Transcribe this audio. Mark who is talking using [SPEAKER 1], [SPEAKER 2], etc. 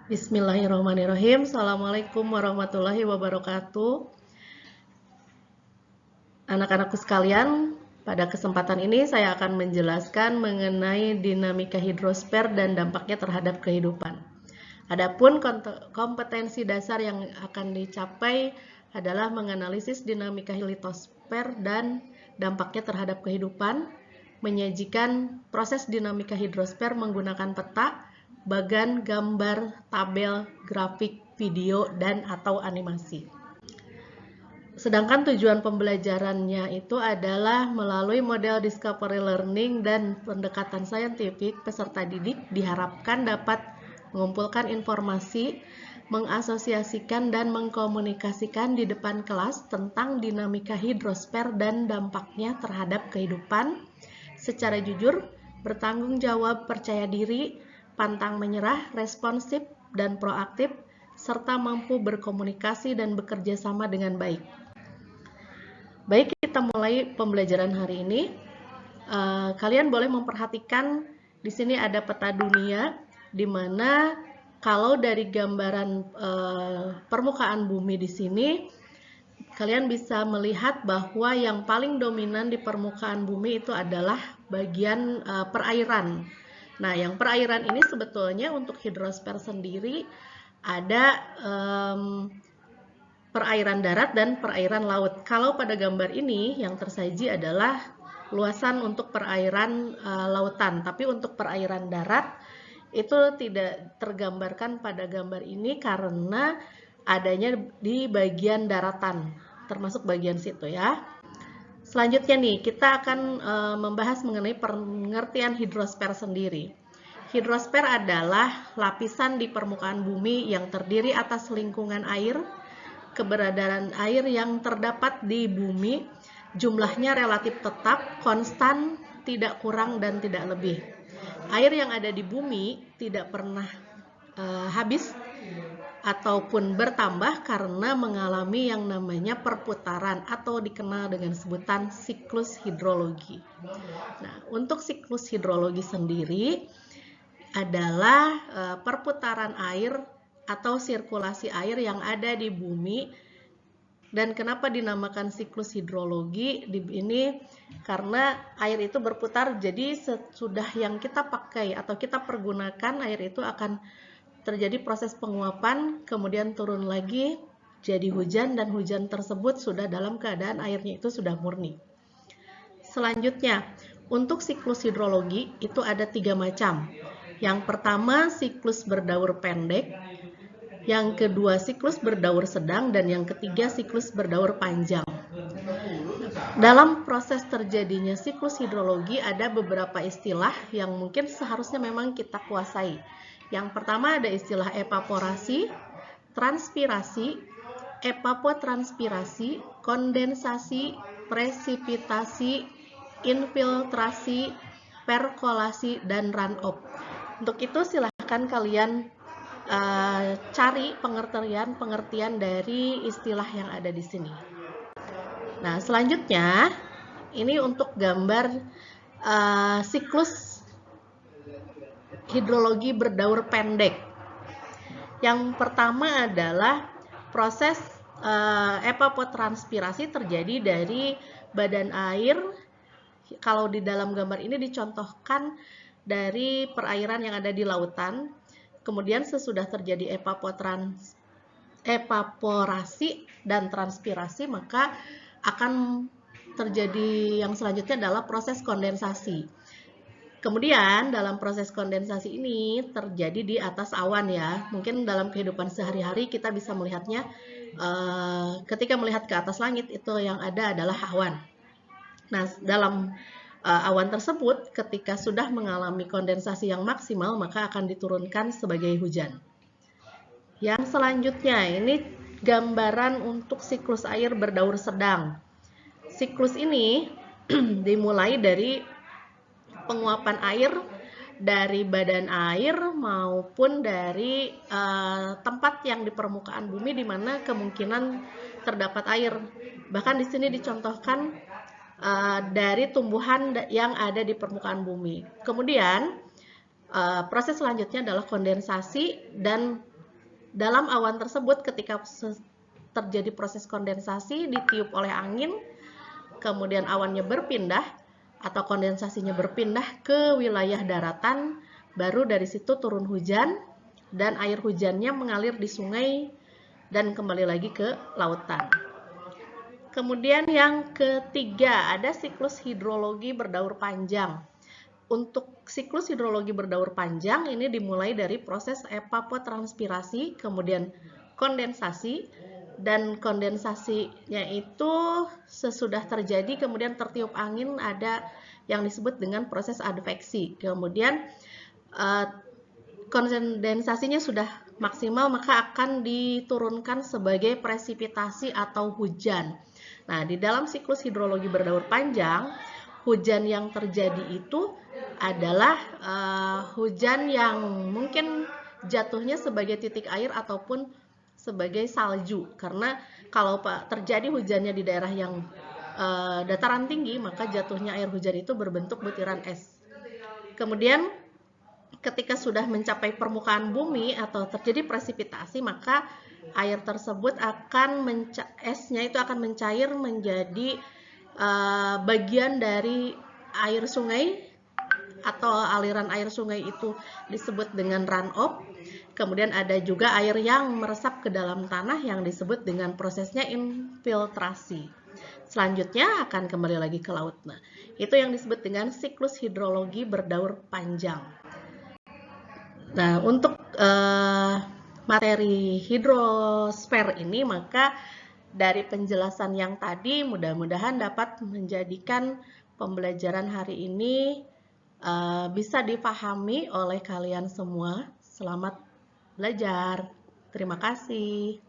[SPEAKER 1] Bismillahirrahmanirrahim. Assalamualaikum warahmatullahi wabarakatuh. Anak-anakku sekalian, pada kesempatan ini saya akan menjelaskan mengenai dinamika hidrosfer dan dampaknya terhadap kehidupan. Adapun kompetensi dasar yang akan dicapai adalah menganalisis dinamika litosfer dan dampaknya terhadap kehidupan, menyajikan proses dinamika hidrosfer menggunakan peta, bagan, gambar, tabel, grafik, video, dan atau animasi. Sedangkan tujuan pembelajarannya itu adalah melalui model discovery learning dan pendekatan saintifik, peserta didik diharapkan dapat mengumpulkan informasi, mengasosiasikan dan mengkomunikasikan di depan kelas tentang dinamika hidrosfer dan dampaknya terhadap kehidupan secara jujur, bertanggung jawab, percaya diri, pantang menyerah, responsif, dan proaktif, serta mampu berkomunikasi dan bekerja sama dengan baik. Baik, kita mulai pembelajaran hari ini. Kalian boleh memperhatikan di sini ada peta dunia, di mana kalau dari gambaran permukaan bumi di sini, kalian bisa melihat bahwa yang paling dominan di permukaan bumi itu adalah bagian perairan. Nah, yang perairan ini sebetulnya untuk hidrosfer sendiri ada perairan darat dan perairan laut. Kalau pada gambar ini yang tersaji adalah luasan untuk perairan lautan, tapi untuk perairan darat itu tidak tergambarkan pada gambar ini karena adanya di bagian daratan, termasuk bagian situ ya. Selanjutnya nih, kita akan membahas mengenai pengertian hidrosfer sendiri. Hidrosfer adalah lapisan di permukaan bumi yang terdiri atas lingkungan air, keberadaan air yang terdapat di bumi, jumlahnya relatif tetap, konstan, tidak kurang dan tidak lebih. Air yang ada di bumi tidak pernah habis ataupun bertambah karena mengalami yang namanya perputaran atau dikenal dengan sebutan siklus hidrologi. Nah, untuk siklus hidrologi sendiri adalah perputaran air atau sirkulasi air yang ada di bumi. Dan kenapa dinamakan siklus hidrologi ini? Karena air itu berputar, jadi sesudah yang kita pakai atau kita pergunakan, air itu akan terjadi proses penguapan, kemudian turun lagi jadi hujan, dan hujan tersebut sudah dalam keadaan airnya itu sudah murni. Selanjutnya, untuk siklus hidrologi itu ada 3 macam. Yang pertama siklus berdaur pendek, yang kedua siklus berdaur sedang, dan yang ketiga siklus berdaur panjang. Dalam proses terjadinya siklus hidrologi ada beberapa istilah yang mungkin seharusnya memang kita kuasai. Yang pertama ada istilah evaporasi, transpirasi, evapotranspirasi, kondensasi, presipitasi, infiltrasi, perkolasi, dan runoff. Untuk itu silahkan kalian cari pengertian dari istilah yang ada di sini. Nah, selanjutnya ini untuk gambar siklus hidrologi berdaur pendek. Yang pertama adalah proses evapotranspirasi terjadi dari badan air. Kalau di dalam gambar ini dicontohkan dari perairan yang ada di lautan, kemudian sesudah terjadi evaporasi dan transpirasi, maka akan terjadi yang selanjutnya adalah proses kondensasi. Kemudian dalam proses kondensasi ini terjadi di atas awan ya. Mungkin dalam kehidupan sehari-hari kita bisa melihatnya ketika melihat ke atas langit itu yang ada adalah awan. Nah, dalam awan tersebut ketika sudah mengalami kondensasi yang maksimal maka akan diturunkan sebagai hujan. Yang selanjutnya ini gambaran untuk siklus air berdaur sedang. Siklus ini dimulai dari penguapan air dari badan air maupun dari tempat yang di permukaan bumi di mana kemungkinan terdapat air. Bahkan di sini dicontohkan dari tumbuhan yang ada di permukaan bumi. Kemudian proses selanjutnya adalah kondensasi dan dalam awan tersebut ketika terjadi proses kondensasi ditiup oleh angin, kemudian awannya berpindah atau kondensasinya berpindah ke wilayah daratan, baru dari situ turun hujan dan air hujannya mengalir di sungai dan kembali lagi ke lautan. Kemudian yang ketiga, ada siklus hidrologi berdaur panjang. Untuk siklus hidrologi berdaur panjang ini dimulai dari proses evapotranspirasi, kemudian kondensasi, dan kondensasinya itu sesudah terjadi kemudian tertiup angin, ada yang disebut dengan proses adveksi. Kemudian kondensasinya sudah maksimal, maka akan diturunkan sebagai presipitasi atau hujan. Nah, di dalam siklus hidrologi berdaur panjang, hujan yang terjadi itu adalah hujan yang mungkin jatuhnya sebagai titik air ataupun sebagai salju. Karena kalau terjadi hujannya di daerah yang dataran tinggi, maka jatuhnya air hujan itu berbentuk butiran es. Kemudian ketika sudah mencapai permukaan bumi atau terjadi presipitasi, maka air tersebut esnya itu akan mencair menjadi bagian dari air sungai atau aliran air sungai itu disebut dengan runoff. Kemudian ada juga air yang meresap ke dalam tanah yang disebut dengan prosesnya infiltrasi. Selanjutnya akan kembali lagi ke laut. Nah, itu yang disebut dengan siklus hidrologi berdaur panjang. Nah, untuk materi hidrosfer ini, maka dari penjelasan yang tadi mudah-mudahan dapat menjadikan pembelajaran hari ini bisa dipahami oleh kalian semua. Selamat belajar. Terima kasih.